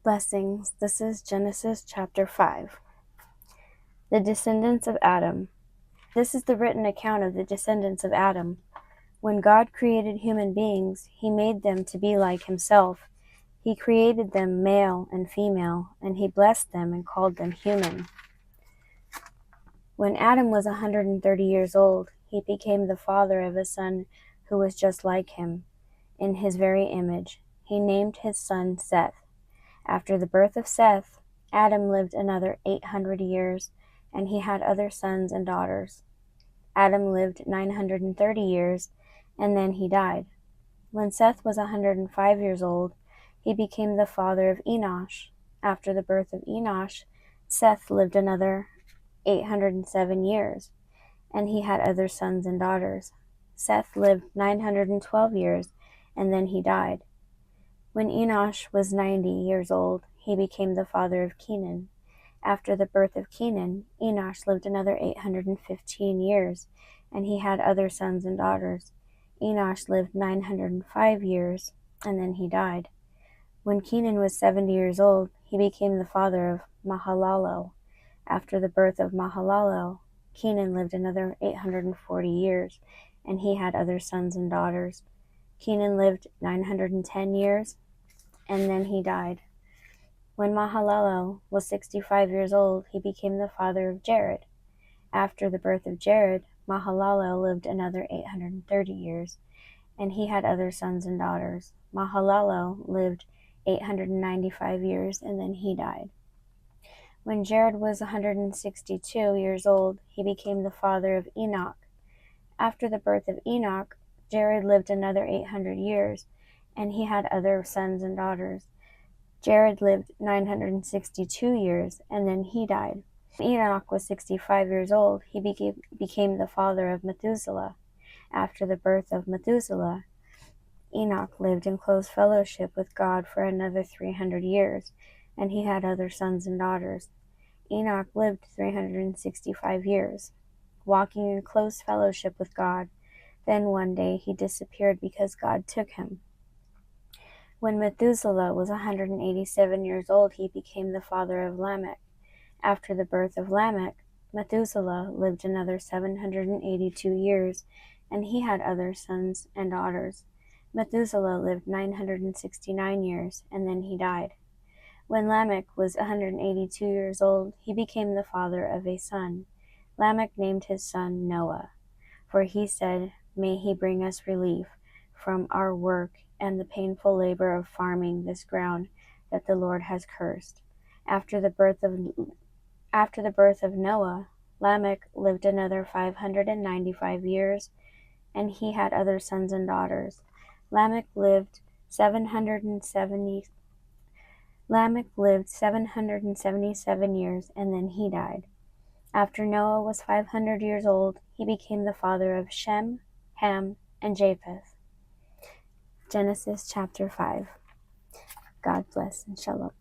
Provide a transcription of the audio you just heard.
Blessings. This is Genesis chapter 5. The descendants of Adam. This is the written account of the descendants of Adam. When God created human beings, he made them to be like himself. He created them male and female, and he blessed them and called them human. When Adam was 130 years old, he became the father of a son who was just like him, in his very image. He named his son Seth. After the birth of Seth, Adam lived another 800 years, and he had other sons and daughters. Adam lived 930 years, and then he died. When Seth was 105 years old, he became the father of Enosh. After the birth of Enosh, Seth lived another 807 years, and he had other sons and daughters. Seth lived 912 years, and then he died. When Enosh was 90 years old, he became the father of Kenan. After the birth of Kenan, Enosh lived another 815 years, and he had other sons and daughters. Enosh lived 905 years, and then he died. When Kenan was 70 years old, he became the father of Mahalalel. After the birth of Mahalalel, Kenan lived another 840 years, and he had other sons and daughters. Kenan lived 910 years, and then he died. When Mahalalel was 65 years old, he became the father of Jared. After the birth of Jared, Mahalalel lived another 830 years, and he had other sons and daughters. Mahalalel lived 895 years, and then he died. When Jared was 162 years old, he became the father of Enoch. After the birth of Enoch, Jared lived another 800 years, and he had other sons and daughters. Jared lived 962 years, and then he died. When Enoch was 65 years old, he became the father of Methuselah. After the birth of Methuselah, Enoch lived in close fellowship with God for another 300 years, and he had other sons and daughters. Enoch lived 365 years, walking in close fellowship with God. Then one day he disappeared because God took him. When Methuselah was 187 years old, he became the father of Lamech. After the birth of Lamech, Methuselah lived another 782 years, and he had other sons and daughters. Methuselah lived 969 years, and then he died. When Lamech was 182 years old, he became the father of a son. Lamech named his son Noah, for he said, "May he bring us relief from our work and the painful labor of farming this ground that the Lord has cursed." After the birth of Noah, Lamech lived another 595 years, and he had other sons and daughters. Lamech lived 777 years, and then he died. After Noah was 500 years old, he became the father of Shem, Ham, and Japheth. Genesis chapter 5. God bless and shalom.